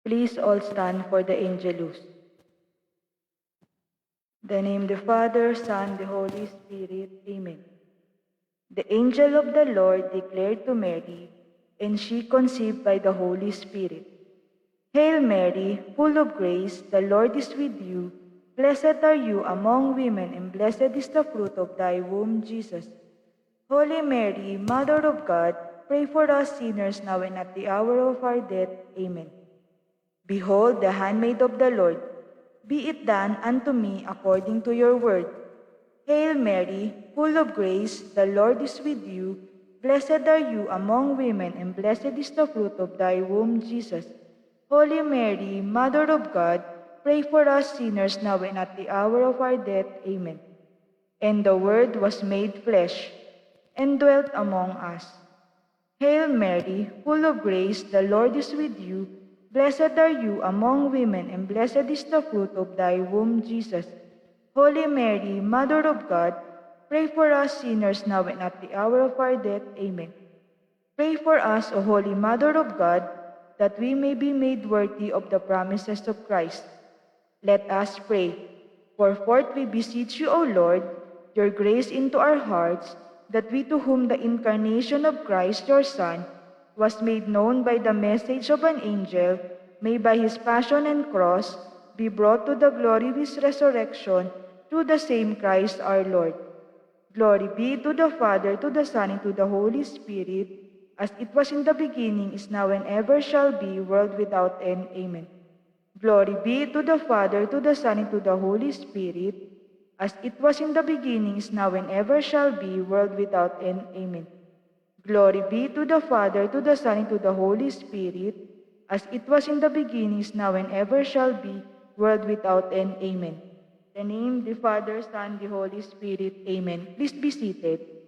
Please all stand for the Angelus. The name of the Father, Son, the Holy Spirit. Amen. The angel of the Lord declared to Mary, and she conceived by the Holy Spirit. Hail Mary, full of grace, the Lord is with you. Blessed are you among women, and blessed is the fruit of thy womb, Jesus. Holy Mary, Mother of God, pray for us sinners now and at the hour of our death. Amen. Behold, the handmaid of the Lord. Be it done unto me according to your word. Hail Mary, full of grace, the Lord is with you. Blessed are you among women, and blessed is the fruit of thy womb, Jesus. Holy Mary, Mother of God, pray for us sinners now and at the hour of our death. Amen. And the Word was made flesh, and dwelt among us. Hail Mary, full of grace, the Lord is with you. Blessed are you among women, and blessed is the fruit of thy womb, Jesus. Holy Mary, Mother of God, pray for us sinners now and at the hour of our death. Amen. Pray for us, O Holy Mother of God, that we may be made worthy of the promises of Christ. Let us pray. For forth we beseech you, O Lord, your grace into our hearts, that we to whom the incarnation of Christ your Son was made known by the message of an angel, may by his passion and cross be brought to the glory of his resurrection through the same Christ our Lord. Glory be to the Father, to the Son, and to the Holy Spirit, as it was in the beginning, is now, and ever shall be, world without end. Amen. Glory be to the Father, to the Son, and to the Holy Spirit, as it was in the beginning, is now, and ever shall be, world without end. Amen. Glory be to the Father, to the Son, and to the Holy Spirit, as it was in the beginning, is now, and ever shall be, world without end. Amen. In the name of the Father, Son, the Holy Spirit. Amen. Please be seated.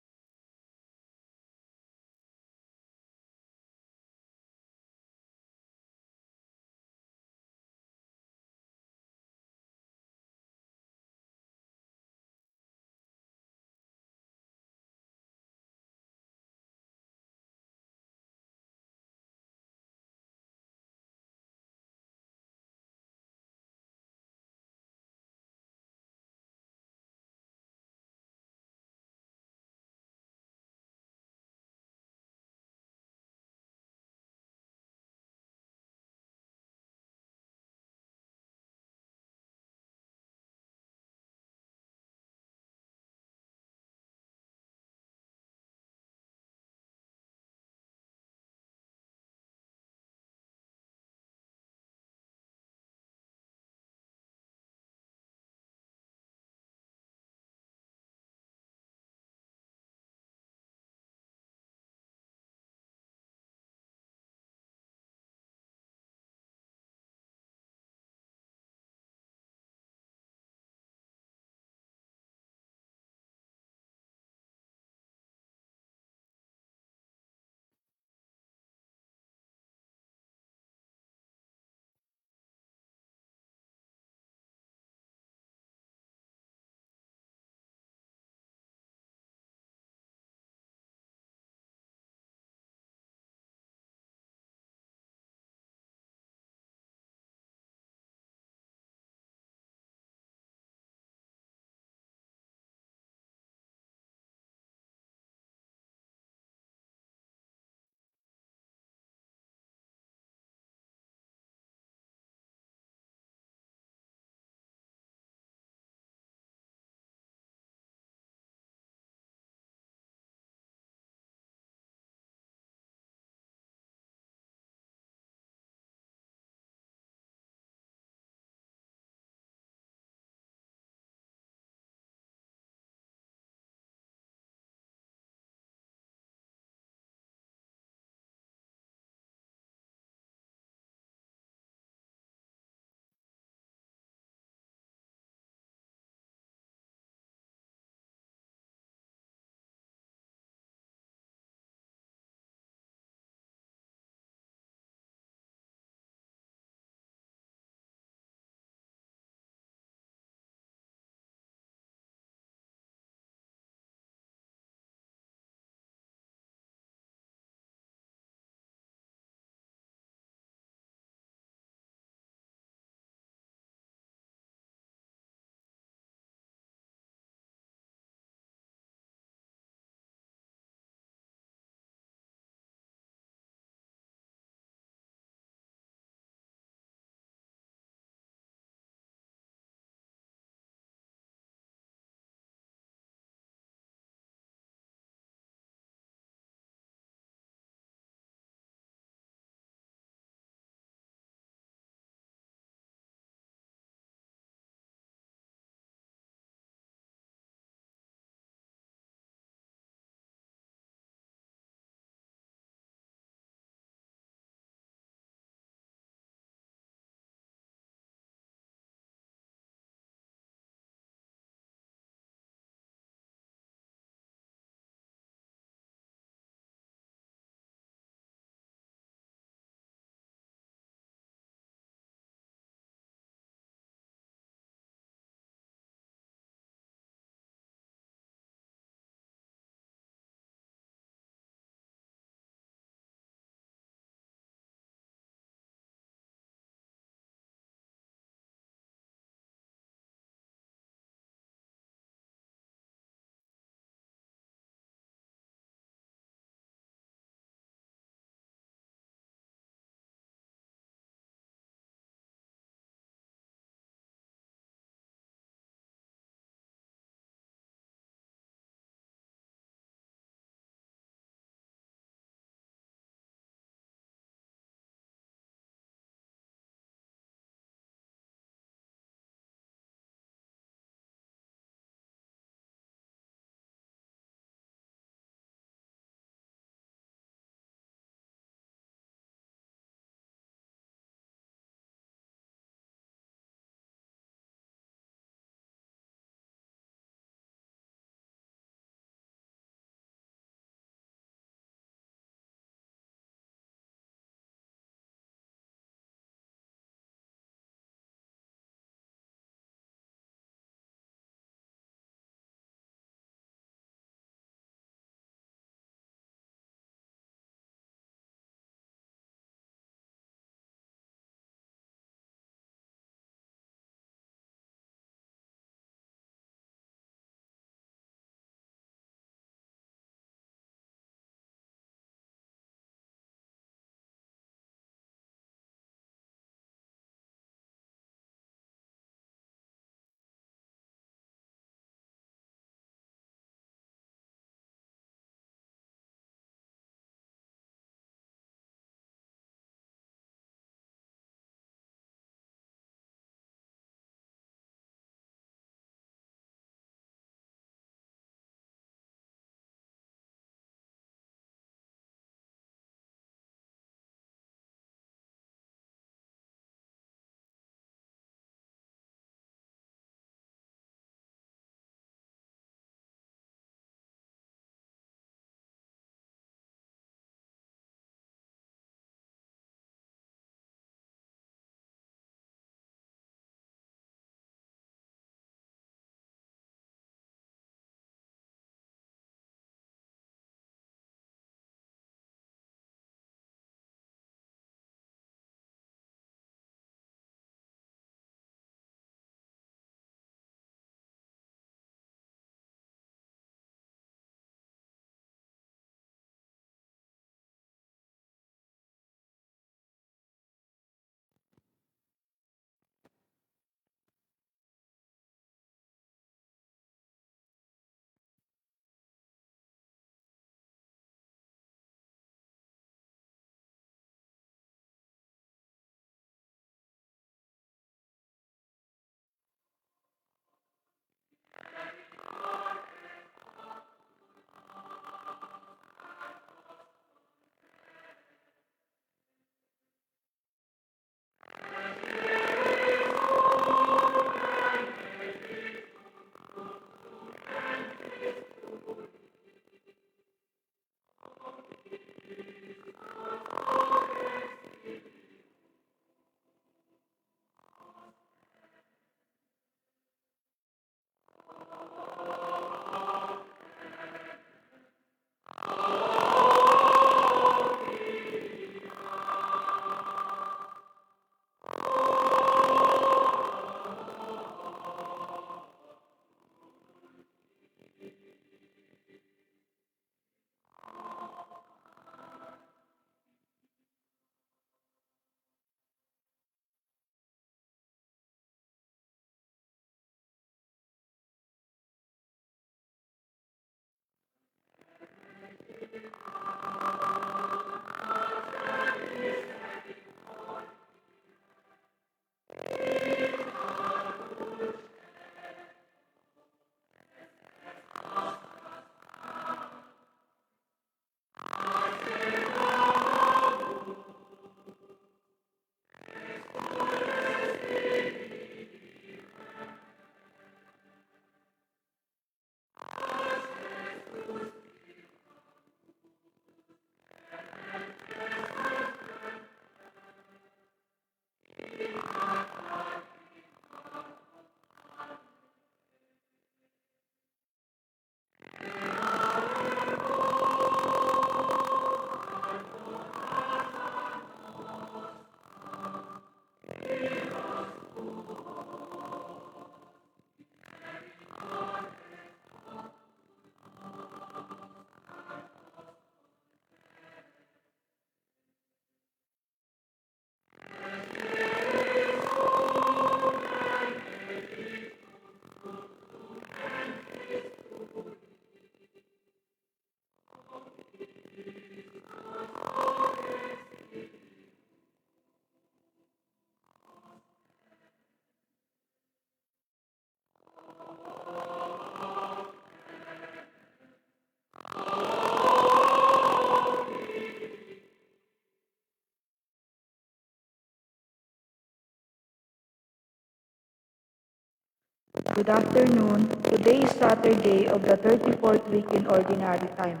Good afternoon. Today is Saturday of the 34th week in Ordinary Time.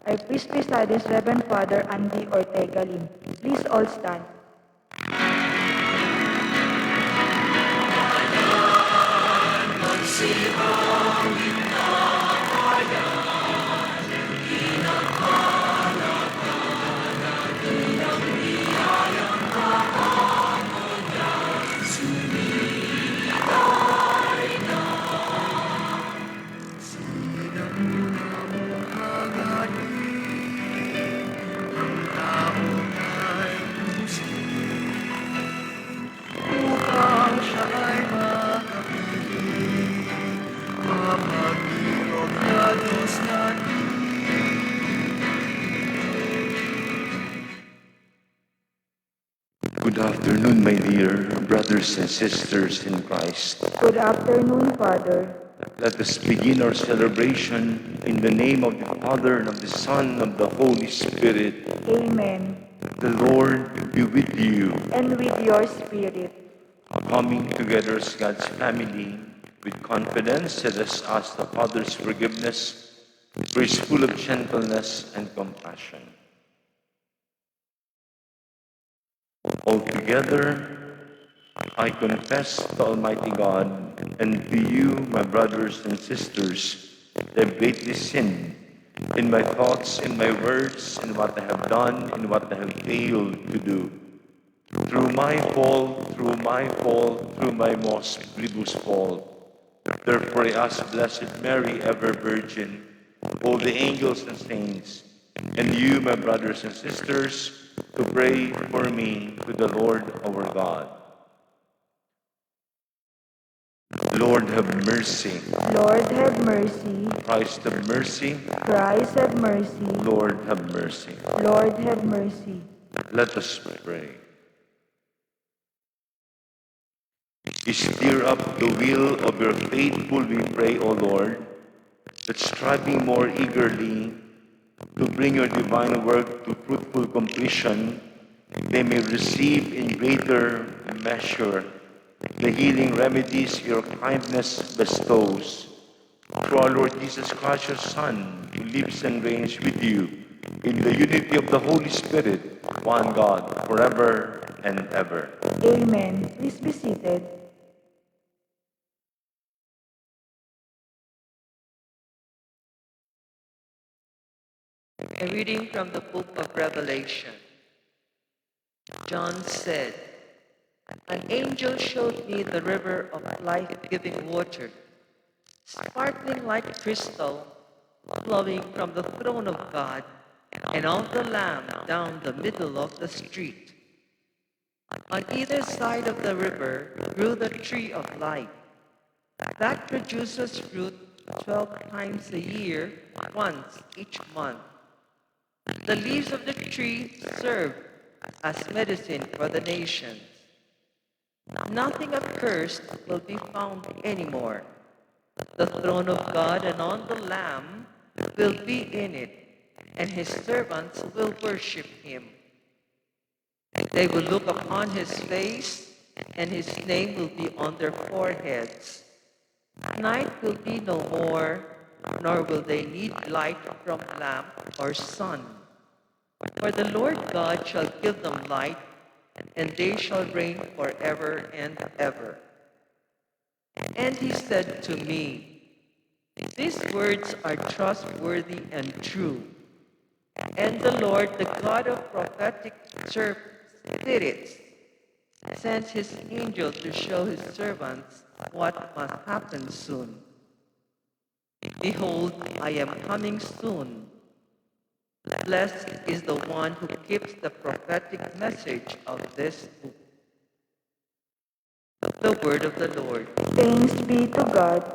Our priest preside is Reverend Father Andy Ortega Lim. Please all stand. Upang siya ay makapiling, mapag-ilog na Diyos natin. Good afternoon, my dear brothers and sisters in Christ. Good afternoon, Father. Let us begin our celebration in the name of the Father, and of the Son, and of the Holy Spirit. Amen. The Lord be with you. And with your spirit. Coming together as God's family, with confidence, let us ask the Father's forgiveness, for He is full of gentleness and compassion. Altogether, I confess to Almighty God and to you, my brothers and sisters, that I have greatly sinned in my thoughts, in my words, in what I have done, in what I have failed to do. Through my most grievous fault. Therefore I ask Blessed Mary, ever Virgin, all the angels and saints, and you, my brothers and sisters, to pray for me to the Lord our God. Lord, have mercy. Lord, have mercy. Christ, have mercy. Christ, have mercy. Lord, have mercy. Lord, have mercy. Let us pray. Stir up the will of your faithful, we pray, O Lord, that striving more eagerly to bring your divine work to fruitful completion, they may receive in greater measure the healing remedies your kindness bestows. Through our Lord Jesus Christ, your Son, who lives and reigns with you in the unity of the Holy Spirit, one God, forever and ever. Amen. Please be seated. A reading from the book of Revelation. John said, "An angel showed me the river of life-giving water, sparkling like crystal, flowing from the throne of God and of the Lamb down the middle of the street. On either side of the river grew the tree of life, that produces fruit 12 times a year, once each month. The leaves of the tree serve as medicine for the nations. Nothing accursed will be found anymore. The throne of God and on the Lamb will be in it, and his servants will worship him. They will look upon his face, and his name will be on their foreheads. Night will be no more, nor will they need light from lamp or sun. For the Lord God shall give them light, and they shall reign forever and ever." And he said to me, "These words are trustworthy and true." And the Lord, the God of prophetic spirits, sends his angel to show his servants what must happen soon. Behold, I am coming soon. Blessed is the one who keeps the prophetic message of this book. The word of the Lord. Thanks be to God.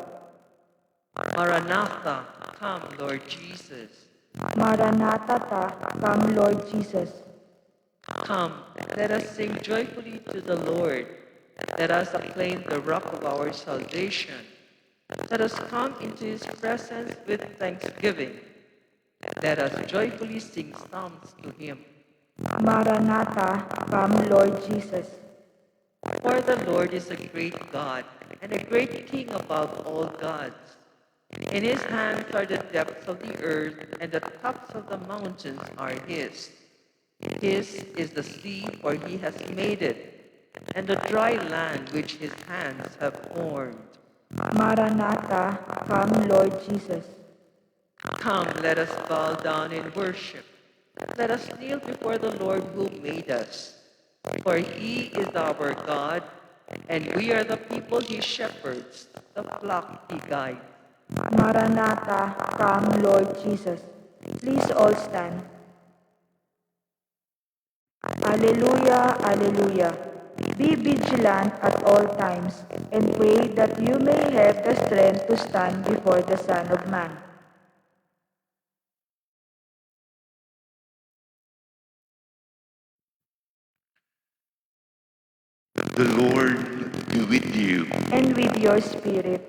Maranatha, come, Lord Jesus. Maranatha, come Lord Jesus. Come, let us sing joyfully to the Lord. Let us acclaim the rock of our salvation. Let us come into his presence with thanksgiving. Let us joyfully sing psalms to him. Maranatha, come Lord Jesus. For the Lord is a great God and a great King above all gods. In his hands are the depths of the earth, and the tops of the mountains are his. His is the sea, for he has made it, and the dry land which his hands have formed. Maranatha, come Lord Jesus. Come, let us bow down in worship. Let us kneel before the Lord who made us. For he is our God, and we are the people he shepherds, the flock he guides. Maranatha, come Lord Jesus. Please all stand. Alleluia, Alleluia. Be vigilant at all times and pray that you may have the strength to stand before the Son of Man. The Lord be with you. And with your spirit,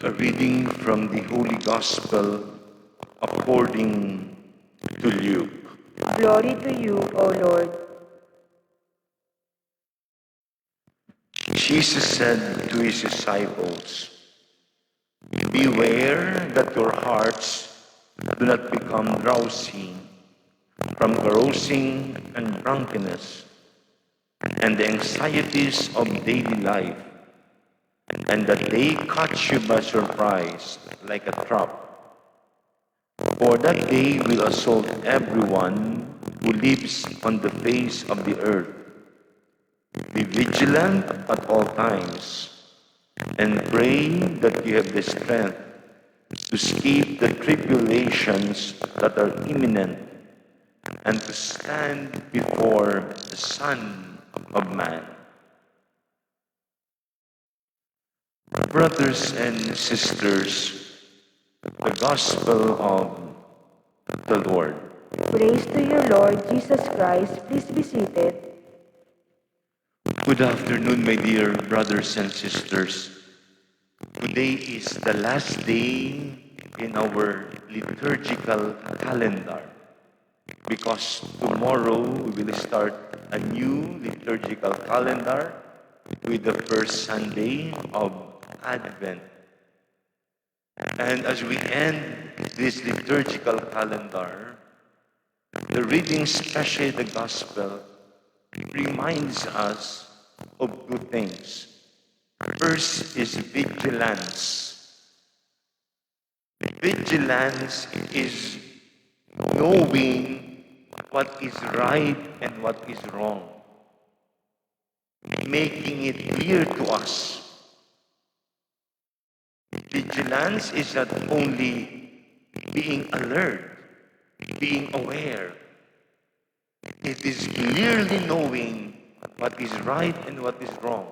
A reading from the Holy Gospel according to Luke. glory to you, O Lord. Jesus said to his disciples, beware that your hearts do not become drowsy from carousing and drunkenness and the anxieties of daily life, and that they catch you by surprise like a trap. For that day will assault everyone who lives on the face of the earth. Be vigilant at all times, and pray that you have the strength to escape the tribulations that are imminent and to stand before the Son of Man. Brothers and sisters, the Gospel of the Lord. Praise to you, Lord Jesus Christ. Please be seated. Good afternoon, my dear brothers and sisters. Today is the last day in our liturgical calendar because tomorrow we will start a new liturgical calendar with the first Sunday of Advent. And as we end this liturgical calendar, the reading, especially the Gospel, reminds us of two things. First is vigilance. Vigilance is knowing what is right and what is wrong, making it clear to us. Vigilance is not only being alert, being aware. It is clearly knowing what is right and what is wrong,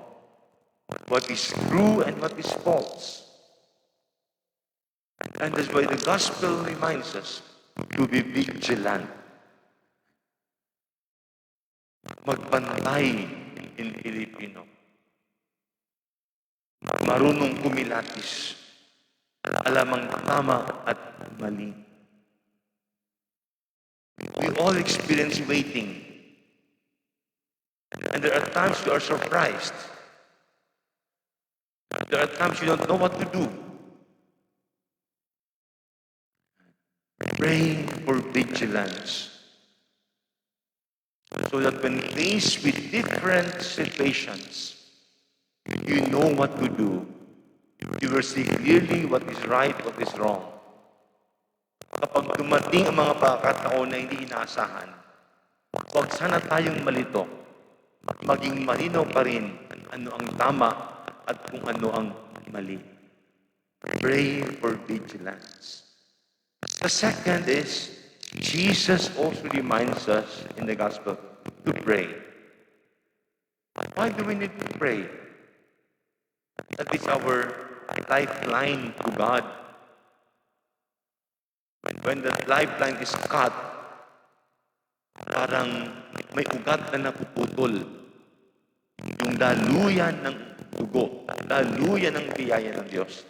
what is true and what is false. And that's why the gospel reminds us to be vigilant. Magbantay in Filipino. Marunong kumilatis. Alam ang tama at mali. We all experience waiting. And there are times you are surprised. There are times you don't know what to do. Pray for vigilance. So that when faced with different situations, you know what to do. You will see clearly what is right, what is wrong. Kapag dumating ang mga pagkakataon na hindi inaasahan, huwag sana tayong malito. Maging malinaw pa rin ano ang tama at kung ano ang mali. Pray for vigilance. The second is, Jesus also reminds us in the gospel to pray. Why do we need to pray? That is our lifeline to God. When the lifeline is cut, parang may ugat na napuputol. Yung daluyan ng dugo, daluyan ng biyaya ng Diyos,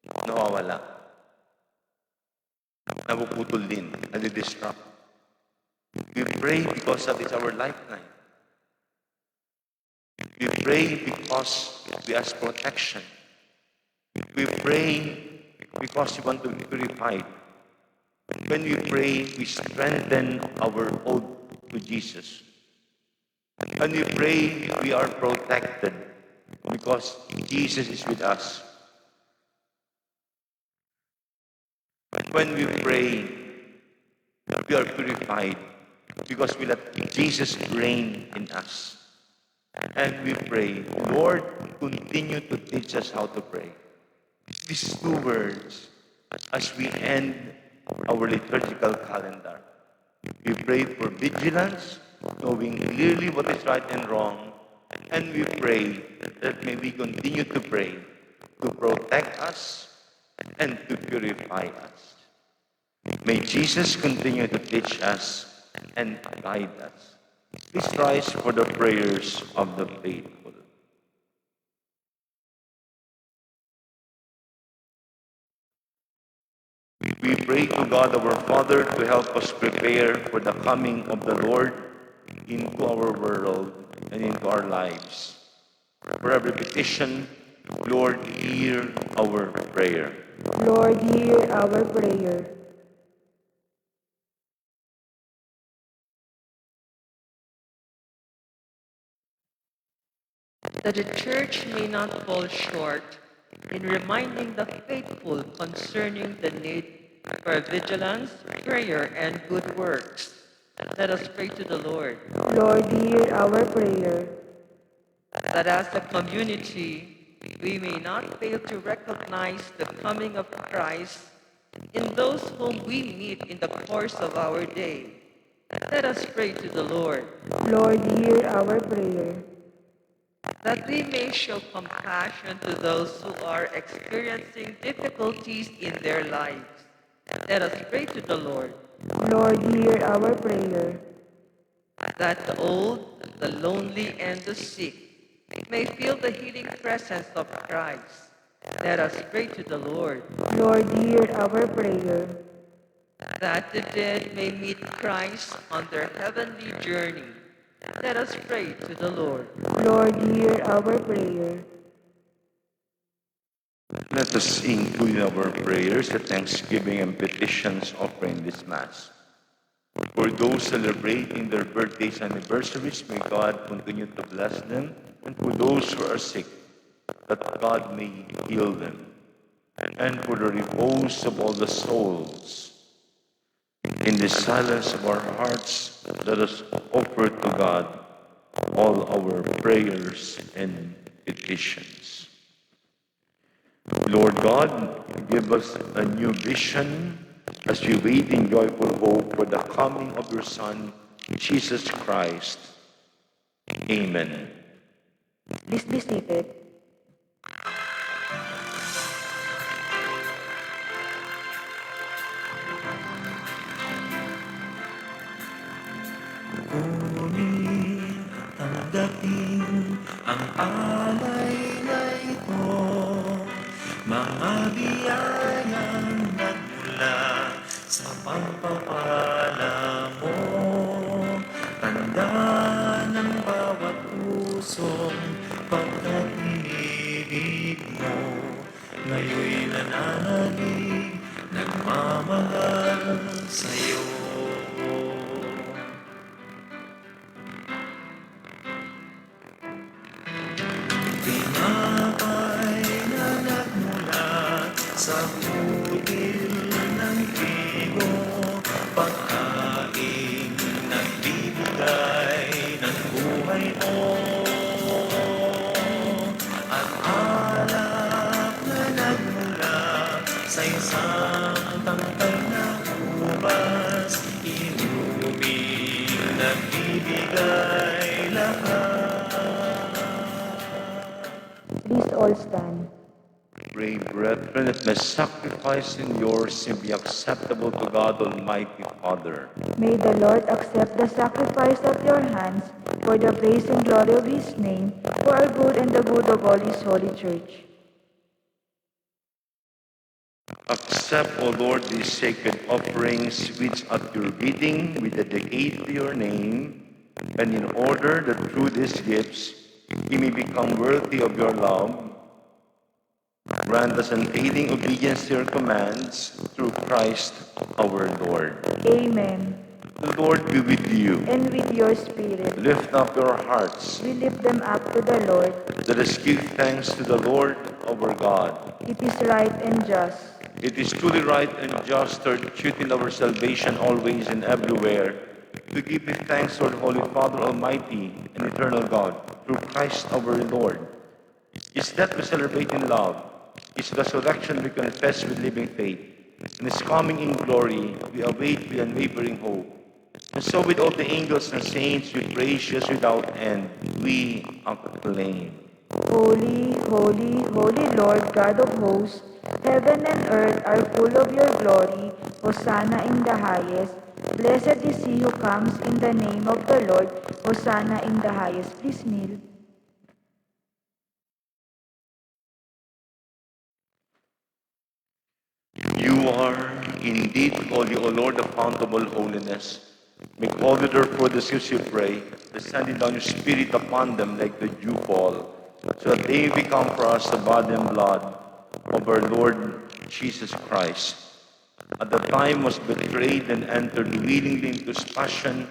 nawawala. Napuputol din, nadi-disrupt. We pray because that is our lifeline. We pray because we ask protection. We pray because we want to be purified. When we pray, we strengthen our oath to Jesus. When we pray, we are protected because Jesus is with us. When we pray, we are purified because we let Jesus reign in us. And we pray, Lord, continue to teach us how to pray. These two words, as we end our liturgical calendar, we pray for vigilance, knowing clearly what is right and wrong, and we pray that may we continue to pray to protect us and to purify us. May Jesus continue to teach us and guide us. Please rise for the prayers of the faithful. We pray to God our Father to help us prepare for the coming of the Lord into our world and into our lives. For every petition, Lord, hear our prayer. Lord, hear our prayer. That the Church may not fall short in reminding the faithful concerning the need for vigilance, prayer, and good works. Let us pray to the Lord. Lord, hear our prayer. That as a community, we may not fail to recognize the coming of Christ in those whom we meet in the course of our day. Let us pray to the Lord. Lord, hear our prayer. That we may show compassion to those who are experiencing difficulties in their lives. Let us pray to the Lord. Lord, hear our prayer. That the old, the lonely, and the sick may feel the healing presence of Christ. Let us pray to the Lord. Lord, hear our prayer. That the dead may meet Christ on their heavenly journey. Let us pray to the Lord. Lord, hear our prayer. Let us include in our prayers the thanksgiving and petitions offering this Mass. For those celebrating their birthdays and anniversaries, may God continue to bless them. And for those who are sick, that God may heal them. And for the repose of all the souls, in the silence of our hearts, let us offer to God all our prayers and petitions. Lord God, give us a new vision as we wait in joyful hope for the coming of your Son, Jesus Christ. Amen. Please be seated. Ngunit tanggapin ang alay na ito, mga biyayang nagmula sa pagpapala mo. Tanda ng bawat pusong pagkat inibig mo, ngayon'y nananalig, nagmamahal sa'yo. Tinapay na nagmula sa kutil ng trigo, pagkain nagbibigay ng buhay mo. At alak na nagmula sa isang tangkay na ubas, inubing nagbibigay lahat. Please all stand. Pray, brethren, that my sacrifice and yours may be acceptable to God Almighty Father. May the Lord accept the sacrifice of your hands for the praise and glory of His name, for our good and the good of all His holy church. Accept, O Lord, these sacred offerings which at your bidding we dedicate to your name, and in order that through these gifts he may become worthy of your love. Grant us unfailing obedience to your commands through Christ our Lord. Amen. The Lord be with you. And with your spirit, Lift up your hearts. we lift them up to the Lord. Let us give thanks to the Lord our God. It is right and just. It is truly right and just, our duty in our salvation always and everywhere, to give you thanks, Lord, Holy Father, Almighty and eternal God, through Christ our Lord. His death we celebrate in love. His resurrection we confess with living faith. And His coming in glory we await with unwavering hope. And so with all the angels and saints we praise you without end. We acclaim. Holy, holy, holy Lord God of hosts, heaven and earth are full of your glory. Hosanna in the highest. Blessed is he who comes in the name of the Lord. Hosanna in the highest. Please kneel. You are indeed holy, O Lord, the fount of all holiness. Make holy therefore the seals you pray, sending down your Spirit upon them like the dew fall, so that they become for us the body and blood of our Lord Jesus Christ. At the time was betrayed and entered willingly into his passion,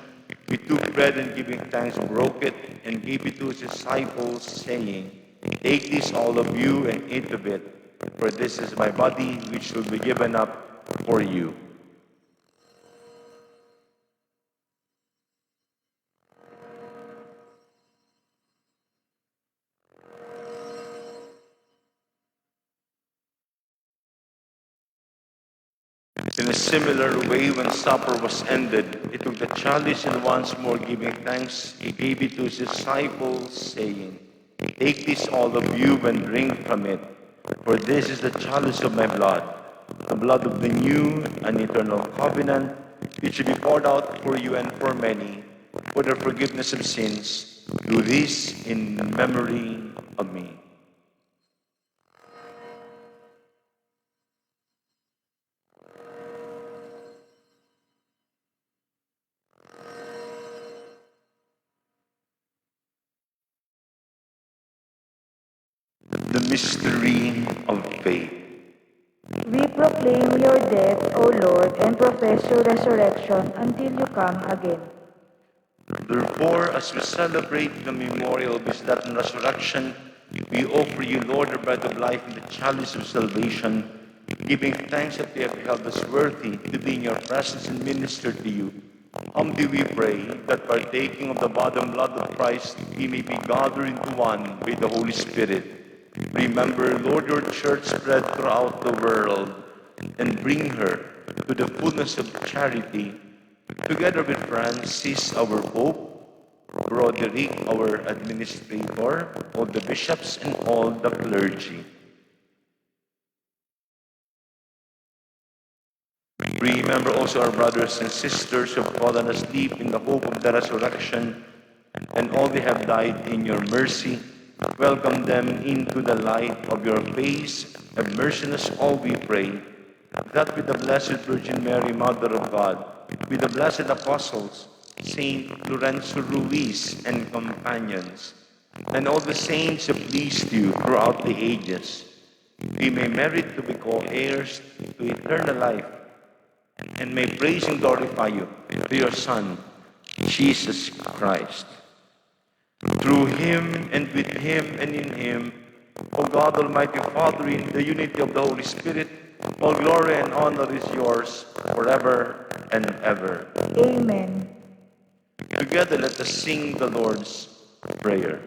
he took bread and giving thanks broke it and gave it to his disciples, saying, Take this all of you and eat of it, for this is my body which will be given up for you. In a similar way, when supper was ended, he took the chalice and once more giving thanks, he gave it to his disciples, saying, Take this all of you and drink from it, for this is the chalice of my blood, the blood of the new and eternal covenant, which will be poured out for you and for many, for the forgiveness of sins. Do this in memory of me. The mystery of faith. We proclaim your death, O Lord, and profess your resurrection until you come again. Therefore, as we celebrate the memorial of his death and resurrection, we offer you, Lord, the bread of life and the chalice of salvation, giving thanks that you have held us worthy to be in your presence and minister to you. Humbly we pray that partaking of the body and blood of Christ, we may be gathered into one by the Holy Spirit. Remember, Lord, your church spread throughout the world, and bring her to the fullness of charity, together with Francis, our Pope, Broderick, our administrator, all the bishops, and all the clergy. Remember also our brothers and sisters who have fallen asleep in the hope of the resurrection, and all they have died in your mercy. Welcome them into the light of your face. Have mercy on us all, we pray, that with the Blessed Virgin Mary, Mother of God, with the blessed apostles, Saint Lorenzo Ruiz and companions, and all the saints who pleased you throughout the ages, we may merit to be co-heirs to eternal life, and may praise and glorify you through your Son, Jesus Christ. Through him, and with him, and in him, O God, Almighty Father, in the unity of the Holy Spirit, all glory and honor is yours forever and ever. Amen. Together let us sing the Lord's Prayer.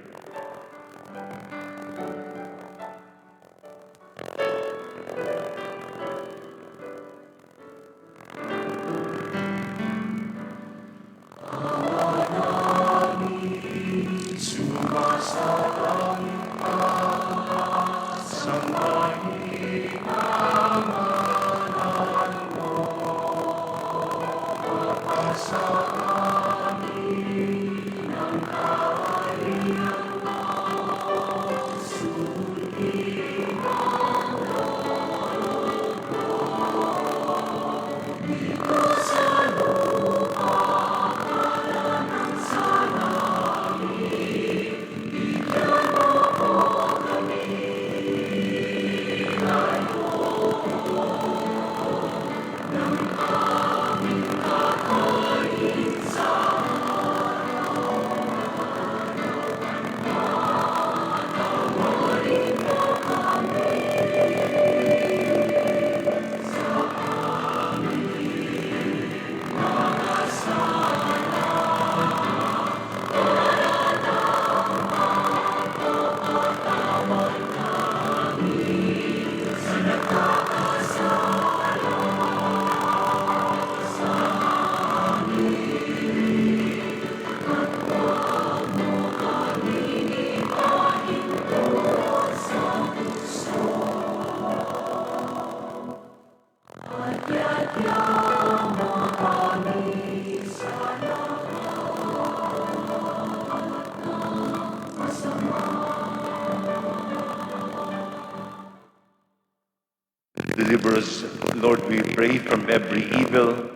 Deliver us, Lord, we pray, from every evil.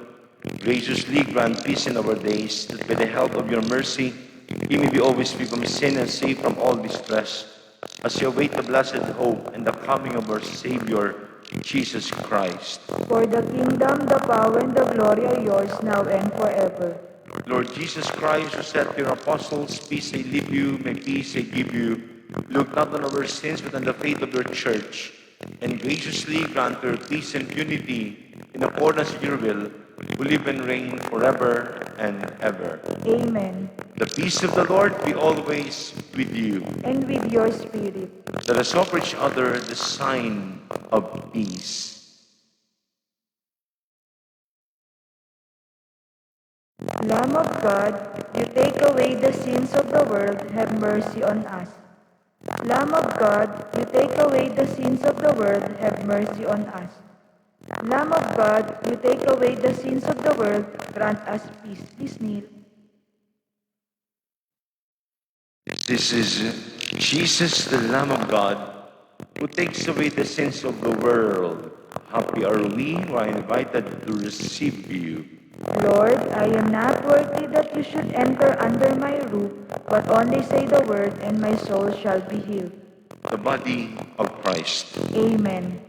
Graciously grant peace in our days, that by the help of your mercy, we may be always free from sin and safe from all distress, as we await the blessed hope and the coming of our Savior, Jesus Christ. For the kingdom, the power, and the glory are yours now and forever. Lord Jesus Christ, who said to your apostles, peace I leave you, my peace I give you, look not on our sins, but on the faith of your church, and graciously grant her peace and unity in accordance with your will, who live and reign forever and ever. Amen. The peace of the Lord be always with you. And with your spirit. Let us offer each other the sign of peace. Lamb of God, you take away the sins of the world, have mercy on us. Lamb of God, you take away the sins of the world, have mercy on us. Lamb of God, you take away the sins of the world, grant us peace. Please kneel. This is Jesus, the Lamb of God, who takes away the sins of the world. Happy are we who are invited to receive you. Lord, I am not worthy that you should enter under my roof, but only say the word, and my soul shall be healed. The body of Christ. Amen.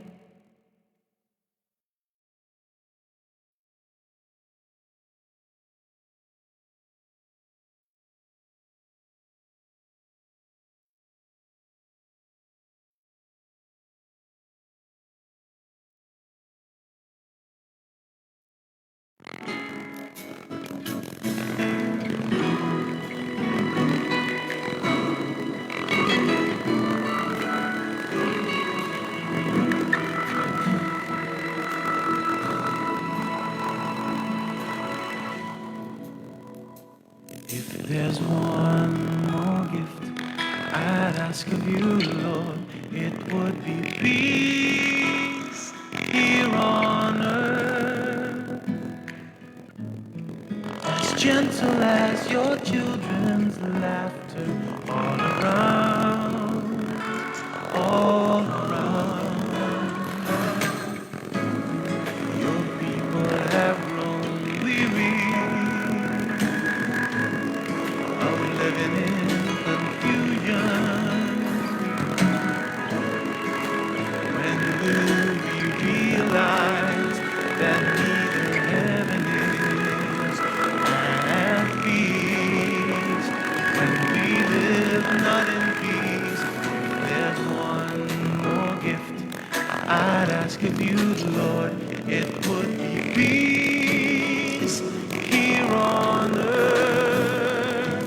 If there's one more gift I'd ask of you, Lord, it would be peace here on earth, as gentle as your children's laughter all around, all around. Your people have grown weary of living in confusion. When will we realize that neither heaven is at peace? When we live not in peace, there's one more gift I'd ask of you, Lord. It would be peace here on earth,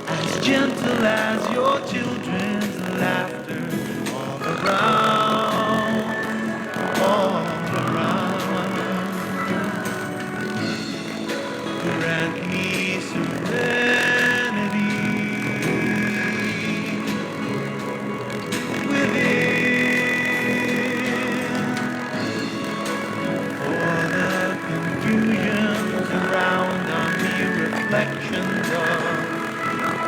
as gentle as your children's laughter all around, all around. Grant me serenity within, for the confusions around are mere reflections of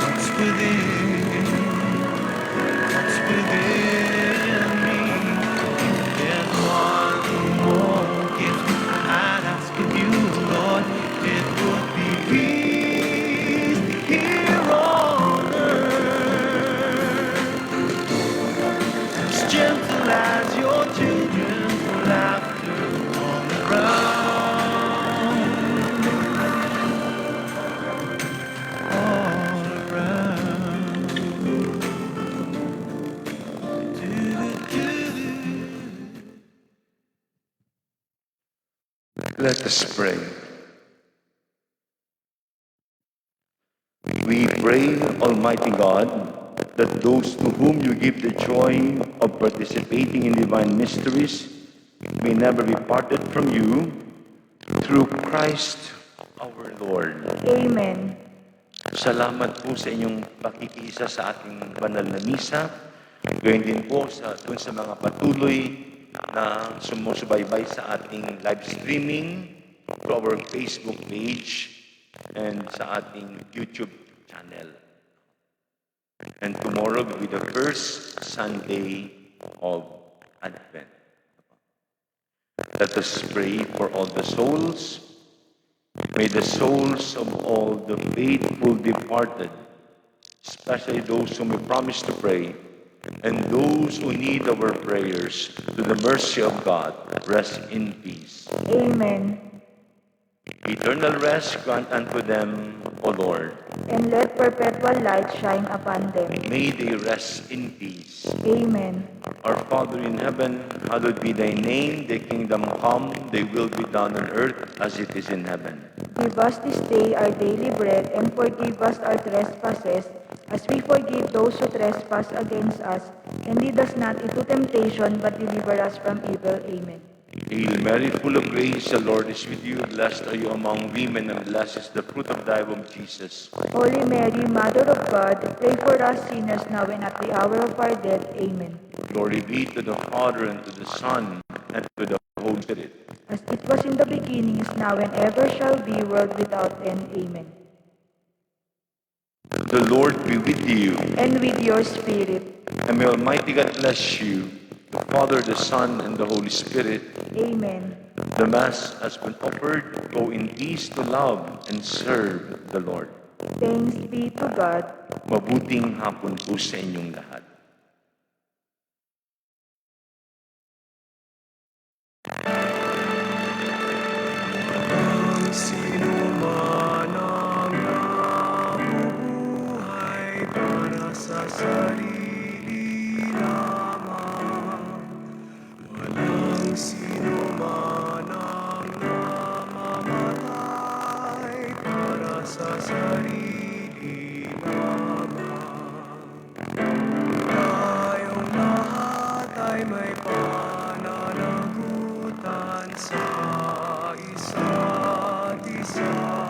what's within, what's within me. There's one more gift I'd ask of you, Lord. It would be peace here on earth, as gentle as your children's laughter all around, all around. Do-do-do-do. Let us pray. We pray, Almighty God, that those to whom you give the joy of participating in divine mysteries may never be parted from you, through Christ our Lord. Amen. Salamat po sa inyong pakikisa sa ating banal na misa. Gayun din po dun sa mga patuloy na sumusubaybay sa ating live streaming to our Facebook page and sa ating YouTube channel. And tomorrow will be the first Sunday of Advent. Let us pray for all the souls. May the souls of all the faithful departed, especially those whom we promise to pray, and those who need our prayers, to the mercy of God, rest in peace. Amen. Eternal rest grant unto them, O Lord. And let perpetual light shine upon them. May they rest in peace. Amen. Our Father in heaven, hallowed be thy name. Thy kingdom come, thy will be done on earth as it is in heaven. Give us this day our daily bread, and forgive us our trespasses, as we forgive those who trespass against us. And lead us not into temptation, but deliver us from evil. Amen. Hail Mary, full of grace, the Lord is with you. Blessed are you among women, and blessed is the fruit of thy womb, Jesus. Holy Mary, Mother of God, pray for us sinners now and at the hour of our death. Amen. Glory be to the Father, and to the Son, and to the Holy Spirit. As it was in the beginning, is now, and ever shall be, world without end. Amen. The Lord be with you, And with your spirit. and may Almighty God bless you, the Father, the Son, and the Holy Spirit. Amen. The Mass has been offered. Go in peace to love and serve the Lord. Thanks be to God. Mabuting hapon po sa inyong lahat. Sino man ang nabubuhay para sa sarili lamang. Walang sino man ang namamatay para sa sarili lamang. Tayong lahat ay may pananagutan sa isa't isa.